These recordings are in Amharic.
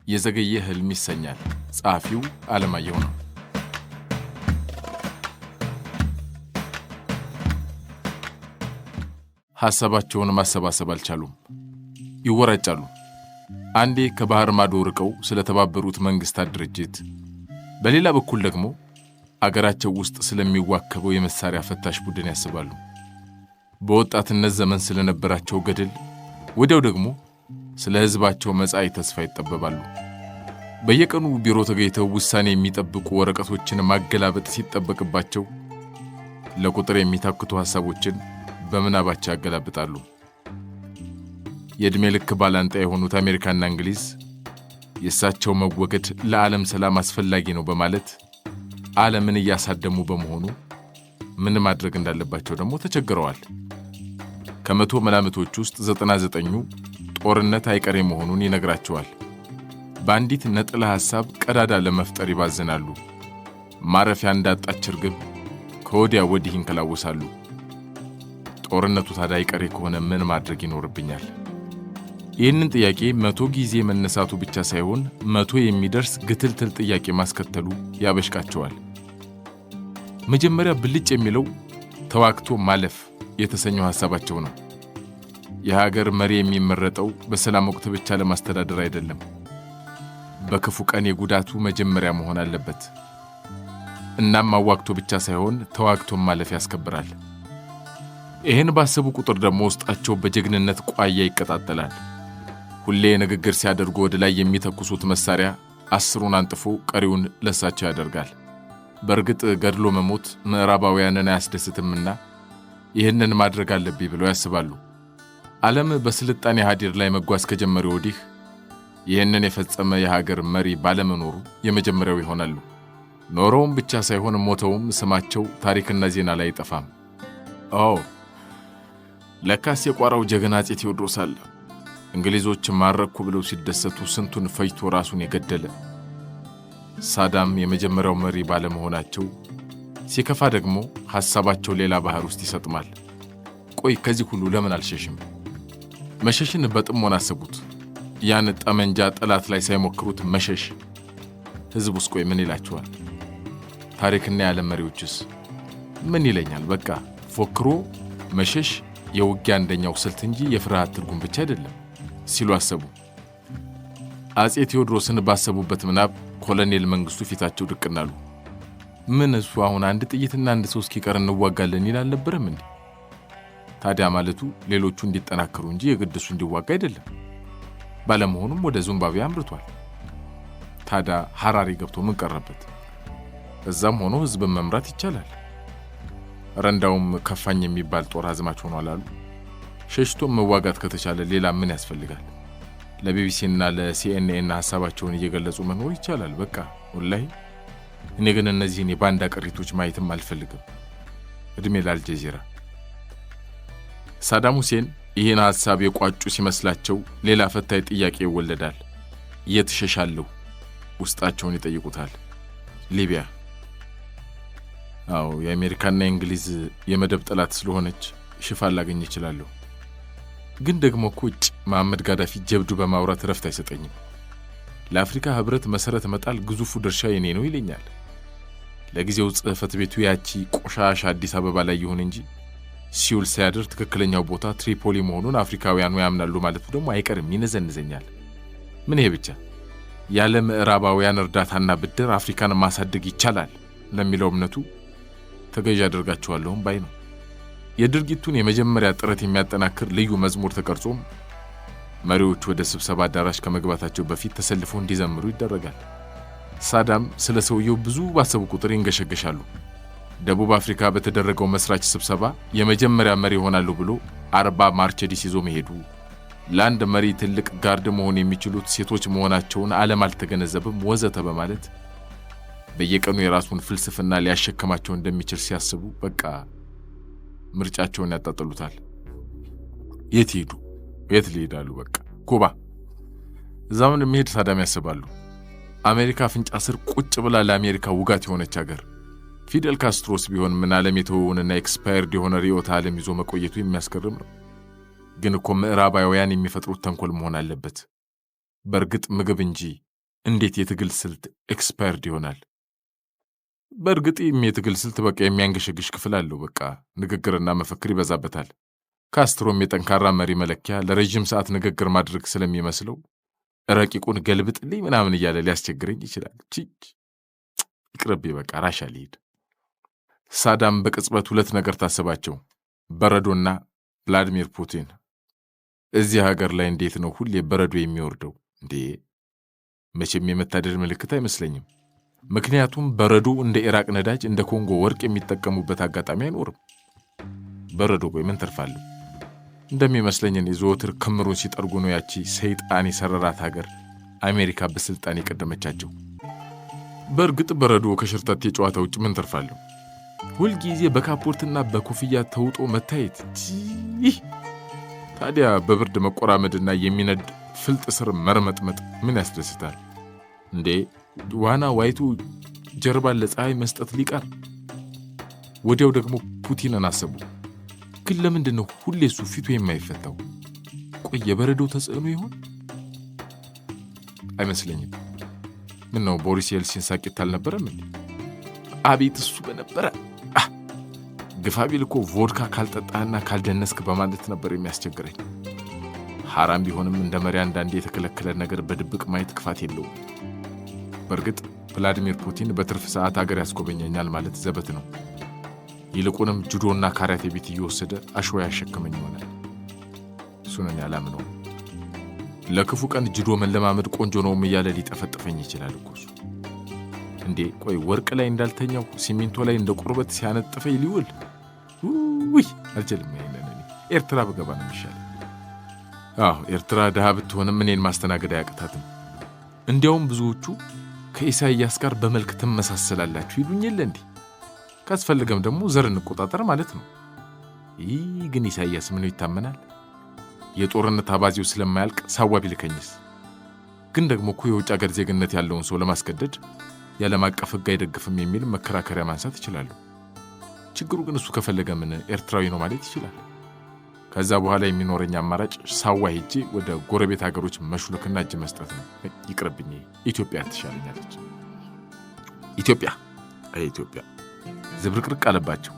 የዘገየ ህልም ይሰኛል። ጸሐፊው አለማየሁ ነው። ሐሳባቸውን ማሰባሰብ አልቻሉም። ይወራጫሉ። አንዴ ከባህር ማዶ ርቀው ስለተባበሩት መንግስታት ድርጅት፣ በሌላ በኩል ደግሞ አገራቸው ውስጥ ስለሚዋከበው የመሳሪያ ፈታሽ ቡድን ያስባሉ። በወጣትነት ዘመን ስለነበራቸው ገድል፣ ወዲያው ደግሞ ስለ ህዝባቸው መጻኢ ተስፋ ይጠበባሉ። በየቀኑ ቢሮ ተገኝተው ውሳኔ የሚጠብቁ ወረቀቶችን ማገላበጥ ሲጠበቅባቸው ለቁጥር የሚታክቱ ሐሳቦችን በምናባቸው ያገላብጣሉ። የዕድሜ ልክ ባላንጣ የሆኑት አሜሪካና እንግሊዝ የእሳቸው መወገድ ለዓለም ሰላም አስፈላጊ ነው በማለት ዓለምን እያሳደሙ በመሆኑ ምን ማድረግ እንዳለባቸው ደግሞ ተቸግረዋል። ከመቶ መላምቶች ውስጥ 99ኙ ጦርነት አይቀሬ መሆኑን ይነግራቸዋል። በአንዲት ነጥላ ሐሳብ ቀዳዳ ለመፍጠር ይባዝናሉ። ማረፊያ እንዳጣች ርግብ ከወዲያ ወዲህ ይንከላወሳሉ። ጦርነቱ ታዲያ አይቀሬ ከሆነ ምን ማድረግ ይኖርብኛል? ይህንን ጥያቄ 100 ጊዜ መነሳቱ ብቻ ሳይሆን 100 የሚደርስ ግትልትል ጥያቄ ማስከተሉ ያበሽቃቸዋል። መጀመሪያ ብልጭ የሚለው ተዋግቶ ማለፍ የተሰኘው ሐሳባቸው ነው። የሀገር መሪ የሚመረጠው በሰላም ወቅት ብቻ ለማስተዳደር አይደለም፣ በክፉ ቀን የጉዳቱ መጀመሪያ መሆን አለበት። እናም አዋግቶ ብቻ ሳይሆን ተዋግቶ ማለፍ ያስከብራል። ይህን ባሰቡ ቁጥር ደግሞ ውስጣቸው በጀግንነት ቋያ ይቀጣጠላል። ሁሌ ንግግር ሲያደርጉ ወደ ላይ የሚተኩሱት መሳሪያ 10ሩን አንጥፎ ቀሪውን ለሳቸው ያደርጋል። በእርግጥ ገድሎ መሞት ምዕራባውያንን አያስደስትምና ይህንን ማድረግ አለብኝ ብለው ያስባሉ። ዓለም በስልጣኔ ሀዲር ላይ መጓዝ ከጀመረ ወዲህ ይህንን የፈጸመ የሀገር መሪ ባለመኖሩ የመጀመሪያው ይሆናሉ። ኖረውም ብቻ ሳይሆን ሞተውም ስማቸው ታሪክና ዜና ላይ አይጠፋም። ለካስ የቋራው ጀግና አፄ ቴዎድሮስ አለ። እንግሊዞች ማረኩ ብለው ሲደሰቱ ስንቱን ፈጅቶ ራሱን የገደለ። ሳዳም የመጀመሪያው መሪ ባለመሆናቸው ሲከፋ ደግሞ ሐሳባቸው ሌላ ባህር ውስጥ ይሰጥማል። ቆይ ከዚህ ሁሉ ለምን አልሸሽም? መሸሽን በጥሞና አሰቡት። ያን ጠመንጃ ጠላት ላይ ሳይሞክሩት መሸሽ። ሕዝቡስ ቆይ ምን ይላቸዋል? ታሪክና የዓለም መሪዎችስ ምን ይለኛል? በቃ ፎክሮ መሸሽ የውጊያ አንደኛው ስልት እንጂ የፍርሃት ትርጉም ብቻ አይደለም ሲሉ አሰቡ። አፄ ቴዎድሮስን ባሰቡበት ምናብ ኮሎኔል መንግስቱ ፊታቸው ድቅናሉ። ምን እሱ አሁን አንድ ጥይትና አንድ ሰው እስኪቀር እንዋጋለን ይላል አልነበረም እንዴ? ታዲያ ማለቱ ሌሎቹ እንዲጠናከሩ እንጂ የግድሱ እንዲዋጋ አይደለም። ባለመሆኑም ወደ ዚምባብዌ አምርቷል። ታዲያ ሐራሪ ገብቶ ምን ቀረበት? እዛም ሆኖ ህዝብን መምራት ይቻላል። ረንዳውም ከፋኝ የሚባል ጦር አዝማች ሆኗል አሉ። ሸሽቶም መዋጋት ከተቻለ ሌላ ምን ያስፈልጋል? ለቢቢሲና ለሲኤንኤን ሐሳባቸውን እየገለጹ መኖር ይቻላል። በቃ ወላሂ እኔ ግን እነዚህን የባንዳ ቅሪቶች ማየትም አልፈልግም። እድሜ ለአልጀዚራ። ሳዳም ሁሴን ይህን ሐሳብ የቋጩ ሲመስላቸው ሌላ ፈታኝ ጥያቄ ይወለዳል። የት እሸሻለሁ? ውስጣቸውን ይጠይቁታል። ሊቢያ። አዎ የአሜሪካና የእንግሊዝ የመደብ ጠላት ስለሆነች ሽፋን ላገኝ እችላለሁ። ግን ደግሞ ቁጭ መሐመድ ጋዳፊ ጀብዱ በማውራት ረፍት አይሰጠኝም። ለአፍሪካ ህብረት መሰረት መጣል ግዙፉ ድርሻ የኔ ነው ይለኛል። ለጊዜው ጽሕፈት ቤቱ ያቺ ቆሻሻ አዲስ አበባ ላይ ይሁን እንጂ ሲውል ሲያድር ትክክለኛው ቦታ ትሪፖሊ መሆኑን አፍሪካውያኑ ያምናሉ ማለቱ ደግሞ አይቀርም ይነዘንዘኛል። ምን ይሄ ብቻ ያለ ምዕራባውያን እርዳታና ብድር አፍሪካን ማሳደግ ይቻላል ለሚለው እምነቱ ተገዥ አደርጋቸዋለሁም ባይ ነው። የድርጊቱን የመጀመሪያ ጥረት የሚያጠናክር ልዩ መዝሙር ተቀርጾም መሪዎች ወደ ስብሰባ አዳራሽ ከመግባታቸው በፊት ተሰልፈው እንዲዘምሩ ይደረጋል። ሳዳም ስለ ሰውየው ብዙ ባሰቡ ቁጥር ይንገሸገሻሉ። ደቡብ አፍሪካ በተደረገው መስራች ስብሰባ የመጀመሪያ መሪ ይሆናሉ ብሎ 40 ማርቸዲስ ይዞ መሄዱ፣ ለአንድ መሪ ትልቅ ጋርድ መሆን የሚችሉት ሴቶች መሆናቸውን ዓለም አልተገነዘበም ወዘተ በማለት በየቀኑ የራሱን ፍልስፍና ሊያሸከማቸው እንደሚችል ሲያስቡ በቃ ምርጫቸውን ያጣጥሉታል። የት ሄዱ? የት ሊሄዳሉ? በቃ ኩባ። እዛም እንደሚሄድ ሳዳም ያስባሉ። አሜሪካ አፍንጫ ስር ቁጭ ብላ ለአሜሪካ ውጋት የሆነች ሀገር። ፊደል ካስትሮስ ቢሆን ምን ዓለም የተወውንና ኤክስፓየርድ የሆነ ርዕዮተ ዓለም ይዞ መቆየቱ የሚያስገርም ነው። ግን እኮ ምዕራባውያን የሚፈጥሩት ተንኮል መሆን አለበት። በእርግጥ ምግብ እንጂ እንዴት የትግል ስልት ኤክስፓየርድ ይሆናል? በእርግጥ የትግል ስልት በቃ የሚያንገሸግሽ ክፍል አለው። በቃ ንግግርና መፈክር ይበዛበታል። ካስትሮም የጠንካራ መሪ መለኪያ ለረጅም ሰዓት ንግግር ማድረግ ስለሚመስለው ረቂቁን ገልብጥልኝ ምናምን እያለ ሊያስቸግረኝ ይችላል። ይቅርብ፣ በቃ ራሻ ሊሄድ። ሳዳም በቅጽበት ሁለት ነገር ታሰባቸው፣ በረዶና ቭላዲሚር ፑቲን። እዚህ ሀገር ላይ እንዴት ነው ሁሌ በረዶ የሚወርደው እንዴ? መቼም የመታደል ምልክት አይመስለኝም። ምክንያቱም በረዶ እንደ ኢራቅ ነዳጅ፣ እንደ ኮንጎ ወርቅ የሚጠቀሙበት አጋጣሚ አይኖርም። በረዶ ቆይ ምን ተርፋለሁ? እንደሚመስለኝ እኔ ዘወትር ክምሩን ሲጠርጉ ነው ያቺ ሰይጣን የሰረራት ሀገር አሜሪካ በስልጣን የቀደመቻቸው። በእርግጥ በረዶ ከሽርተቴ ጨዋታ ውጭ ምን ተርፋለሁ? ሁልጊዜ በካፖርትና በኮፍያ ተውጦ መታየት። ታዲያ በብርድ መቆራመድና የሚነድ ፍልጥ ስር መርመጥመጥ ምን ያስደስታል እንዴ? ዋና ዋይቱ ጀርባን ለፀሐይ መስጠት ሊቀር። ወዲያው ደግሞ ፑቲንን አሰቡ። ግን ለምንድን ነው ሁሌ እሱ ፊቱ የማይፈታው? ቆይ የበረዶ ተጽዕኖ ይሆን? አይመስለኝም። ምን ነው ቦሪስ የልሲን ሳቂት አልነበረም እንዴ? አቤት እሱ በነበረ ግፋቢል እኮ ቮድካ ካልጠጣህና ካልደነስክ በማለት ነበር የሚያስቸግረኝ። ሐራም ቢሆንም እንደ መሪ አንዳንዴ የተከለከለ ነገር በድብቅ ማየት ክፋት የለውም። በእርግጥ ቭላዲሚር ፑቲን በትርፍ ሰዓት አገር ያስጎበኘኛል ማለት ዘበት ነው። ይልቁንም ጁዶና ካራቴ ቤት እየወሰደ አሸዋ ያሸክመኝ ይሆናል። እሱን ያላምነው። ለክፉ ቀን ጁዶ መለማመድ ቆንጆ ነውም እያለ ሊጠፈጥፈኝ ይችላል እኮ እሱ። እንዴ ቆይ ወርቅ ላይ እንዳልተኛው ሲሚንቶ ላይ እንደ ቁርበት ሲያነጥፈኝ ሊውል? ውይ አልችልም። ኤርትራ በገባ ነው የሚሻለው። ኤርትራ ድሃ ብትሆንም እኔን ማስተናገድ አያቅታትም። እንዲያውም ብዙዎቹ ከኢሳይያስ ጋር በመልክ ትመሳሰላላችሁ ይሉኝ የለ እንዴ? ካስፈልገም ደግሞ ዘር እንቆጣጠር ማለት ነው። ይህ ግን ኢሳይያስ ምኑ ይታመናል? የጦርነት አባዜው ስለማያልቅ ሳዋ ቢልከኝስ? ግን ደግሞ እኮ የውጭ ሀገር ዜግነት ያለውን ሰው ለማስገደድ የዓለም አቀፍ ሕግ አይደግፍም የሚል መከራከሪያ ማንሳት ይችላሉ። ችግሩ ግን እሱ ከፈለገ ምን ኤርትራዊ ነው ማለት ይችላል። ከዛ በኋላ የሚኖረኝ አማራጭ ሳዋ ሄጄ ወደ ጎረቤት ሀገሮች መሹልክና እጅ መስጠት ነው። ይቅርብኝ፣ ኢትዮጵያ ትሻለኛለች። ኢትዮጵያ ዝብርቅርቅ አለባቸው።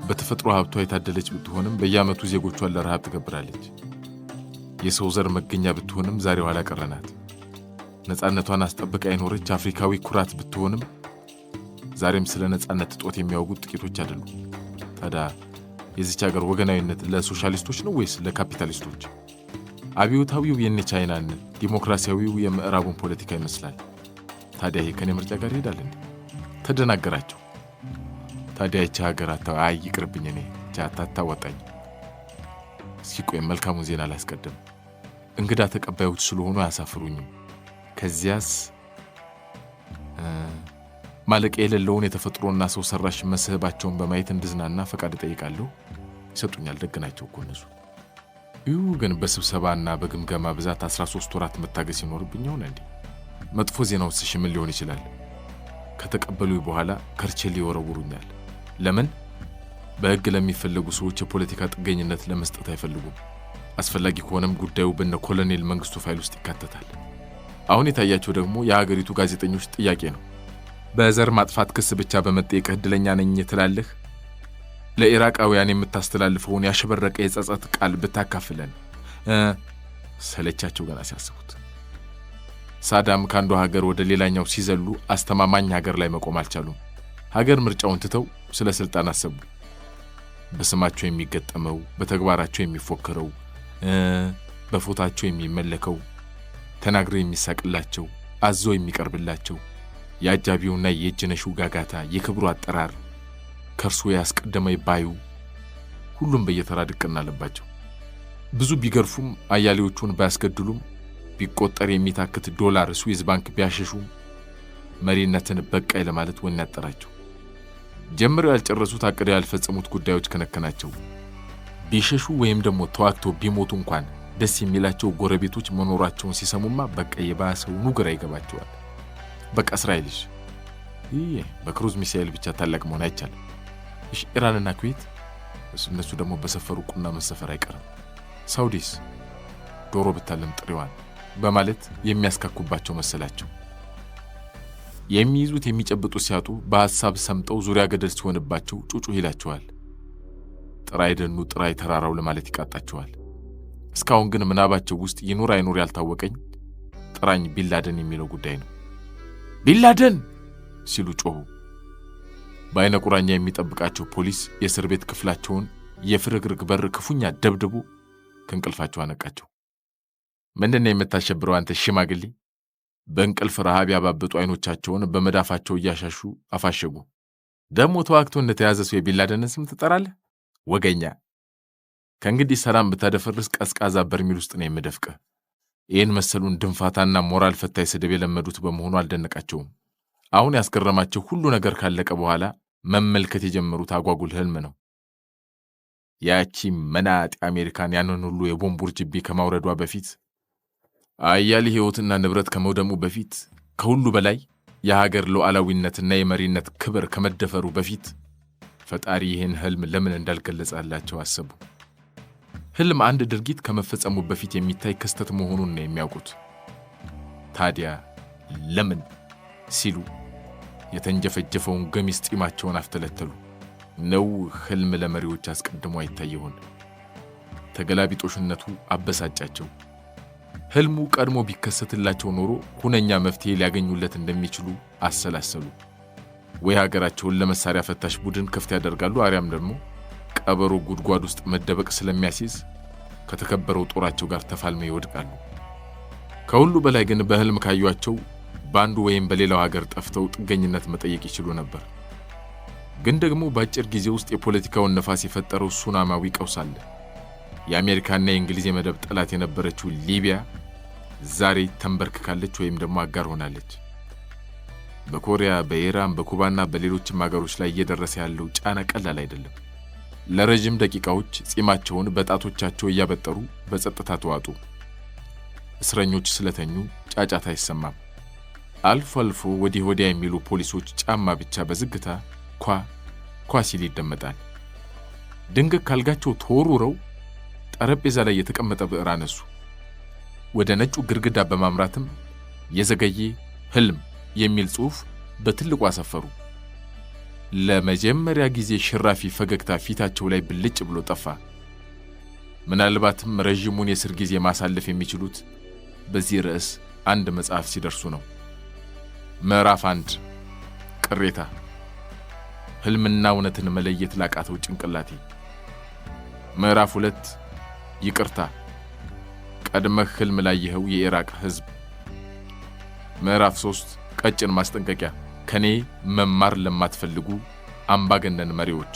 በተፈጥሮ ሀብቷ የታደለች ብትሆንም በየዓመቱ ዜጎቿን ለረሃብ ትገብራለች። የሰው ዘር መገኛ ብትሆንም ዛሬ ኋላ ቀረናት። ነፃነቷን አስጠብቃ የኖረች አፍሪካዊ ኩራት ብትሆንም ዛሬም ስለ ነፃነት እጦት የሚያወጉት ጥቂቶች አይደሉም። ታዲያ የዚች ሀገር ወገናዊነት ለሶሻሊስቶች ነው ወይስ ለካፒታሊስቶች? አብዮታዊው የነ ቻይናን፣ ዲሞክራሲያዊው የምዕራቡን ፖለቲካ ይመስላል። ታዲያ ይሄ ከኔ ምርጫ ጋር ይሄዳል እንዴ? ተደናገራቸው። ታዲያ ይቺ ሀገር ይቅርብኝ፣ እኔ አታዋጣኝ። እስኪ ቆይ መልካሙን ዜና ላስቀድም። እንግዳ ተቀባዮች ስለሆኑ አያሳፍሩኝም። ከዚያስ ማለቂያ የሌለውን የተፈጥሮና ሰው ሰራሽ መስህባቸውን በማየት እንድዝናና ፈቃድ እጠይቃለሁ። ይሰጡኛል። ደግ ናቸው እኮ እነሱ። ግን በስብሰባና በግምገማ ብዛት 13 ወራት መታገስ ይኖርብኝ ይሆን እንዴ? መጥፎ ዜናው ምን ሊሆን ይችላል? ከተቀበሉኝ በኋላ ከርቸሌ ይወረውሩኛል። ለምን? በሕግ ለሚፈለጉ ሰዎች የፖለቲካ ጥገኝነት ለመስጠት አይፈልጉም። አስፈላጊ ከሆነም ጉዳዩ በነ ኮሎኔል መንግስቱ ፋይል ውስጥ ይካተታል። አሁን የታያቸው ደግሞ የሀገሪቱ ጋዜጠኞች ጥያቄ ነው። በዘር ማጥፋት ክስ ብቻ በመጠየቅ ዕድለኛ ነኝ ትላለህ? ለኢራቃውያን የምታስተላልፈውን ያሸበረቀ የጸጸት ቃል ብታካፍለን። ሰለቻቸው ገና ሲያስቡት። ሳዳም ከአንዱ ሀገር ወደ ሌላኛው ሲዘሉ አስተማማኝ ሀገር ላይ መቆም አልቻሉም። ሀገር ምርጫውን ትተው ስለ ስልጣን አሰቡ። በስማቸው የሚገጠመው፣ በተግባራቸው የሚፎከረው፣ በፎታቸው የሚመለከው፣ ተናግረው የሚሳቅላቸው፣ አዞ የሚቀርብላቸው፣ የአጃቢውና የእጅነሹ ጋጋታ፣ የክብሩ አጠራር፣ ከእርሱ ያስቀደመ ባዩ፣ ሁሉም በየተራ ድቅና አለባቸው። ብዙ ቢገርፉም፣ አያሌዎቹን ባያስገድሉም፣ ቢቆጠር የሚታክት ዶላር ስዊዝ ባንክ ቢያሸሹም መሪነትን በቃይ ለማለት ወኔ ያጠራቸው። ጀምረው ያልጨረሱት አቅደው ያልፈጸሙት ጉዳዮች ከነከናቸው። ቢሸሹ ወይም ደግሞ ተዋግተው ቢሞቱ እንኳን ደስ የሚላቸው ጎረቤቶች መኖራቸውን ሲሰሙማ በቃ የባሰውኑ ግራ ይገባቸዋል። በቃ እስራኤልሽ በክሩዝ ሚሳኤል ብቻ ታላቅ መሆን አይቻልም። ኢራንና ኩዌት እነሱ ደግሞ በሰፈሩ ቁና መሰፈር አይቀርም። ሳውዲስ ዶሮ ብታለም ጥሬዋን በማለት የሚያስካኩባቸው መሰላቸው። የሚይዙት የሚጨብጡ ሲያጡ በሐሳብ ሰምጠው ዙሪያ ገደል ሲሆንባቸው ጩጩህ ይላቸዋል። ጥራይ ደኑ ጥራይ ተራራው ለማለት ይቃጣቸዋል። እስካሁን ግን ምናባቸው ውስጥ ይኑር አይኑር ያልታወቀኝ ጥራኝ ቢንላደን የሚለው ጉዳይ ነው። ቢንላደን ሲሉ ጮሁ። በአይነ ቁራኛ የሚጠብቃቸው ፖሊስ የእስር ቤት ክፍላቸውን የፍርግርግ በር ክፉኛ ደብድቦ ከእንቅልፋቸው አነቃቸው። ምንድነው የምታሸብረው አንተ ሽማግሌ? በእንቅልፍ ረሃብ ያባበጡ አይኖቻቸውን በመዳፋቸው እያሻሹ አፋሸጉ። ደግሞ ተዋግቶ እንደተያዘ ሰው የቢንላደንን ስም ትጠራለህ? ወገኛ! ከእንግዲህ ሰላም ብታደፈርስ ቀዝቃዛ በርሚል ውስጥ ነው የምደፍቅህ። ይህን መሰሉን ድንፋታና ሞራል ፈታይ ስድብ የለመዱት በመሆኑ አልደነቃቸውም። አሁን ያስገረማቸው ሁሉ ነገር ካለቀ በኋላ መመልከት የጀመሩት አጓጉል ህልም ነው። ያቺ መናጢ አሜሪካን ያንን ሁሉ የቦምብ ውርጅቢ ከማውረዷ በፊት፣ አያሌ ሕይወትና ንብረት ከመውደሙ በፊት፣ ከሁሉ በላይ የሀገር ሉዓላዊነትና የመሪነት ክብር ከመደፈሩ በፊት ፈጣሪ ይህን ህልም ለምን እንዳልገለጸላቸው አሰቡ። ህልም አንድ ድርጊት ከመፈጸሙ በፊት የሚታይ ክስተት መሆኑን ነው የሚያውቁት። ታዲያ ለምን ሲሉ የተንጀፈጀፈውን ገሚስ ጢማቸውን አፍተለተሉ። ነው ህልም ለመሪዎች አስቀድሞ አይታይ ይሆን? ተገላቢጦሽነቱ አበሳጫቸው። ህልሙ ቀድሞ ቢከሰትላቸው ኖሮ ሁነኛ መፍትሄ ሊያገኙለት እንደሚችሉ አሰላሰሉ። ወይ ሀገራቸውን ለመሳሪያ ፈታሽ ቡድን ክፍት ያደርጋሉ፣ አሪያም ደግሞ ቀበሮ ጉድጓድ ውስጥ መደበቅ ስለሚያስይዝ ከተከበረው ጦራቸው ጋር ተፋልመው ይወድቃሉ። ከሁሉ በላይ ግን በህልም ካዩአቸው በአንዱ ወይም በሌላው ሀገር ጠፍተው ጥገኝነት መጠየቅ ይችሉ ነበር። ግን ደግሞ በአጭር ጊዜ ውስጥ የፖለቲካውን ነፋስ የፈጠረው ሱናማዊ ቀውስ አለ። የአሜሪካና የእንግሊዝ የመደብ ጠላት የነበረችው ሊቢያ ዛሬ ተንበርክካለች ወይም ደግሞ አጋር ሆናለች። በኮሪያ፣ በኢራን፣ በኩባና በሌሎችም ሀገሮች ላይ እየደረሰ ያለው ጫና ቀላል አይደለም። ለረጅም ደቂቃዎች ጺማቸውን በጣቶቻቸው እያበጠሩ በጸጥታ ተዋጡ። እስረኞች ስለተኙ ጫጫታ አይሰማም። አልፎ አልፎ ወዲህ ወዲያ የሚሉ ፖሊሶች ጫማ ብቻ በዝግታ ኳ ሲል ይደመጣል። ድንገት ካልጋቸው ተወርውረው ጠረጴዛ ላይ የተቀመጠ ብዕር አነሱ። ወደ ነጩ ግድግዳ በማምራትም የዘገየ ህልም የሚል ጽሑፍ በትልቁ አሰፈሩ። ለመጀመሪያ ጊዜ ሽራፊ ፈገግታ ፊታቸው ላይ ብልጭ ብሎ ጠፋ። ምናልባትም ረዥሙን የእስር ጊዜ ማሳለፍ የሚችሉት በዚህ ርዕስ አንድ መጽሐፍ ሲደርሱ ነው። ምዕራፍ 1 ቅሬታ። ህልምና እውነትን መለየት ላቃተው ጭንቅላቴ። ምዕራፍ 2 ይቅርታ፣ ቀድመህ ህልም ላየኸው የኢራቅ ህዝብ። ምዕራፍ 3 ቀጭን ማስጠንቀቂያ፣ ከኔ መማር ለማትፈልጉ አምባገነን መሪዎች።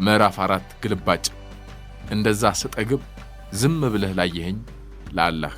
ምዕራፍ 4 ግልባጭ፣ እንደዛ ስጠግብ ዝም ብለህ ላየኸኝ ለአላህ።